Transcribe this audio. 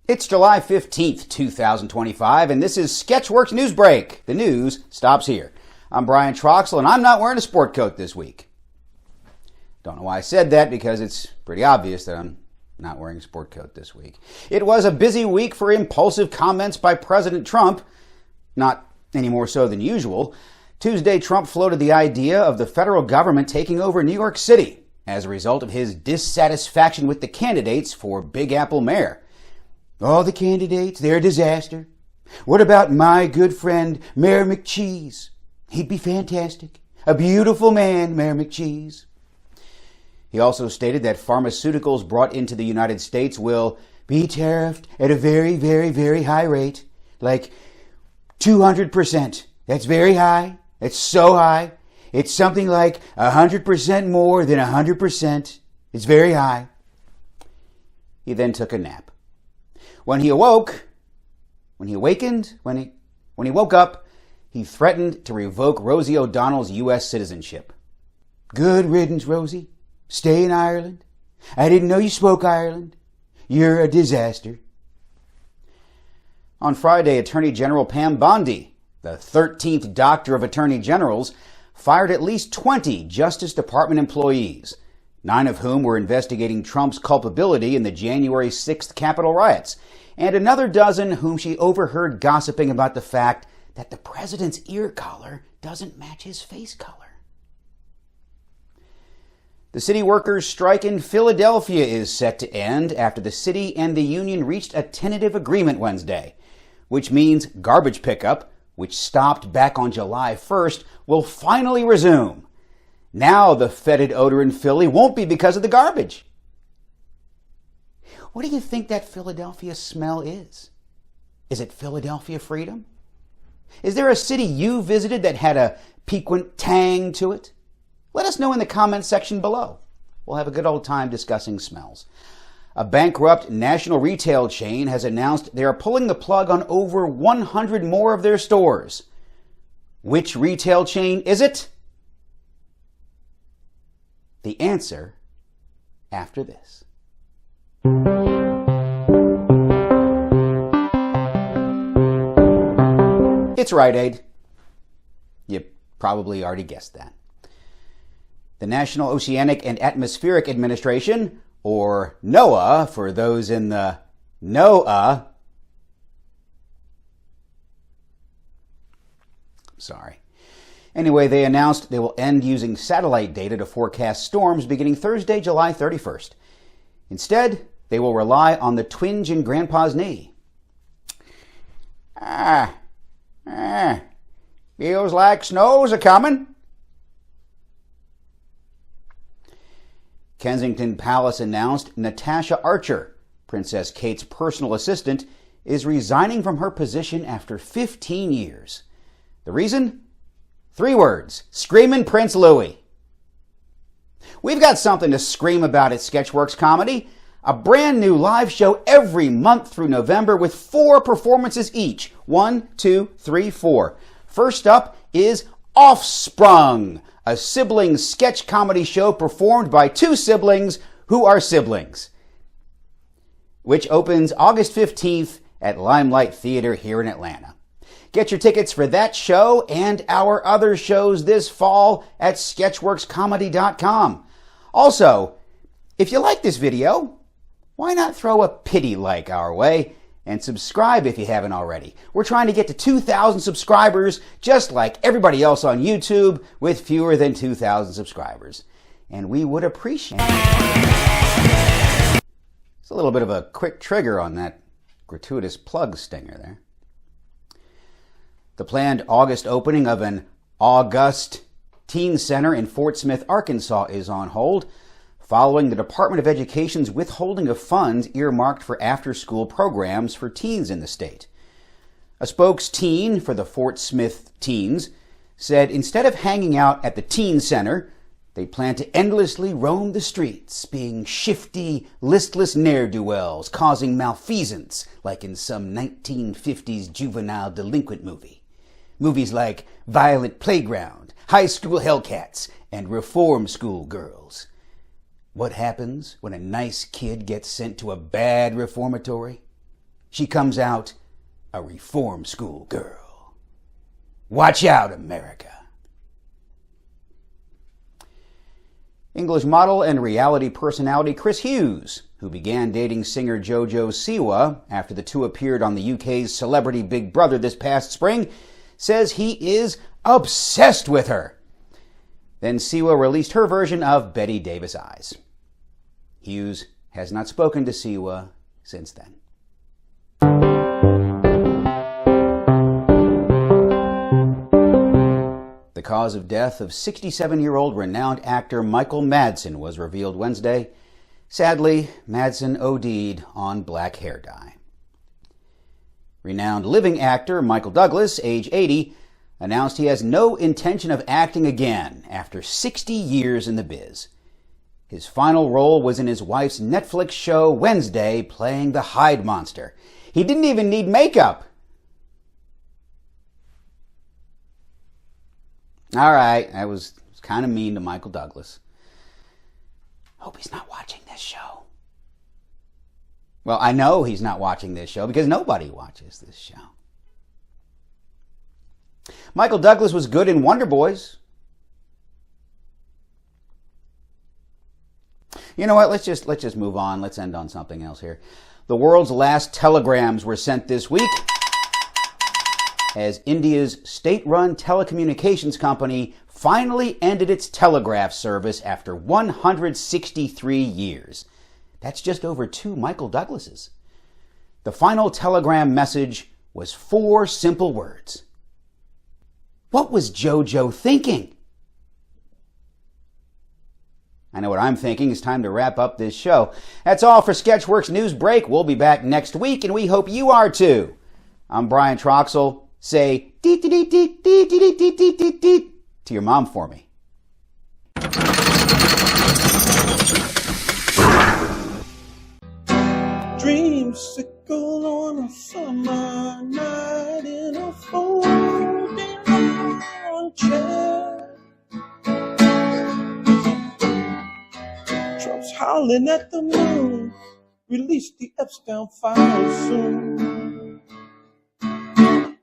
It's July 15th, 2025, and this is Sketchworks NewsBrake. The news stops here. I'm Brian Troxel, and I'm not wearing a sport coat this week. Don't know why I said that, because it's pretty obvious that I'm not wearing a sport coat this week. It was a busy week for impulsive comments by President Trump, not any more so than usual. Tuesday, Trump floated the idea of the federal government taking over New York City as a result of his dissatisfaction with the candidates for Big Apple mayor. All the candidates, they're a disaster. What about my good friend, Mayor McCheese? He'd be fantastic. A beautiful man, Mayor McCheese. He also stated that pharmaceuticals brought into the United States will be tariffed at a very, very, very high rate, like 200%. That's very high. It's so high. It's something like 100% more than 100%. It's very high. He then took a nap. When he woke up, he threatened to revoke Rosie O'Donnell's U.S. citizenship. Good riddance, Rosie. Stay in Ireland. I didn't know you spoke Ireland. You're a disaster. On Friday, Attorney General Pam Bondi, the 13th Doctor of Attorney Generals, fired at least 20 Justice Department employees, 9 of whom were investigating Trump's culpability in the January 6th Capitol riots, and another dozen whom she overheard gossiping about the fact that the president's ear collar doesn't match his face color. The city workers' strike in Philadelphia is set to end after the city and the union reached a tentative agreement Wednesday, which means garbage pickup, which stopped back on July 1st, will finally resume. Now the fetid odor in Philly won't be because of the garbage. What do you think that Philadelphia smell is? Is it Philadelphia freedom? Is there a city you visited that had a piquant tang to it? Let us know in the comments section below. We'll have a good old time discussing smells. A bankrupt national retail chain has announced they are pulling the plug on over 100 more of their stores. Which retail chain is it? The answer after this. It's Rite Aid. You probably already guessed that. The National Oceanic and Atmospheric Administration, or NOAA for those in the NOAA. Sorry. Anyway, they announced they will end using satellite data to forecast storms beginning Thursday, July 31st. Instead, they will rely on the twinge in Grandpa's knee. Feels like snow's a-coming. Kensington Palace announced Natasha Archer, Princess Kate's personal assistant, is resigning from her position after 15 years. The reason? 3 words: Screamin' Prince Louis. We've got something to scream about at Sketchworks Comedy. A brand new live show every month through November with 4 performances each. 1, 2, 3, 4. First up is Offsprung, a sibling sketch comedy show performed by 2 siblings who are siblings, which opens August 15th at Limelight Theater here in Atlanta. Get your tickets for that show and our other shows this fall at sketchworkscomedy.com. Also, if you like this video, why not throw a pity like our way and subscribe if you haven't already. We're trying to get to 2,000 subscribers, just like everybody else on YouTube with fewer than 2,000 subscribers. And we would appreciate it. It's a little bit of a quick trigger on that gratuitous plug stinger there. The planned August opening of an August Teen Center in Fort Smith, Arkansas is on hold, following the Department of Education's withholding of funds earmarked for after-school programs for teens in the state. A spokesteen for the Fort Smith teens said instead of hanging out at the teen center, they plan to endlessly roam the streets, being shifty, listless ne'er-do-wells, causing malfeasance like in some 1950s juvenile delinquent movie. Movies like Violent Playground, High School Hellcats, and Reform School Girls. What happens when a nice kid gets sent to a bad reformatory? she comes out a reform school girl. Watch out, America. English model and reality personality Chris Hughes, who began dating singer Jojo Siwa after the two appeared on the UK's Celebrity Big Brother this past spring, says he is obsessed with her. Then Siwa released her version of Bette Davis Eyes. Hughes has not spoken to Siwa since then. The cause of death of 67-year-old renowned actor Michael Madsen was revealed Wednesday. Sadly, Madsen OD'd on black hair dye. Renowned living actor Michael Douglas, age 80, announced he has no intention of acting again after 60 years in the biz. His final role was in his wife's Netflix show Wednesday, playing the Hyde monster. He didn't even need makeup. All right, that was kind of mean to Michael Douglas. Hope he's not watching this show. Well, I know he's not watching this show because nobody watches this show. Michael Douglas was good in Wonder Boys. You know what? Let's just move on. Let's end on something else here. The world's last telegrams were sent this week as India's state-run telecommunications company finally ended its telegraph service after 163 years. That's just over 2 Michael Douglases. The final telegram message was 4 simple words. What was Jojo thinking? I know what I'm thinking. It's time to wrap up this show. That's all for Sketchworks NewsBrake. We'll be back next week, and we hope you are too. I'm Brian Troxel. Say deet deet deet deet deet deet deet deet deet to your mom for me. Dreamsicle on a summer night in a folding armchair. Trump's howling at the moon. Release the Epstein files soon.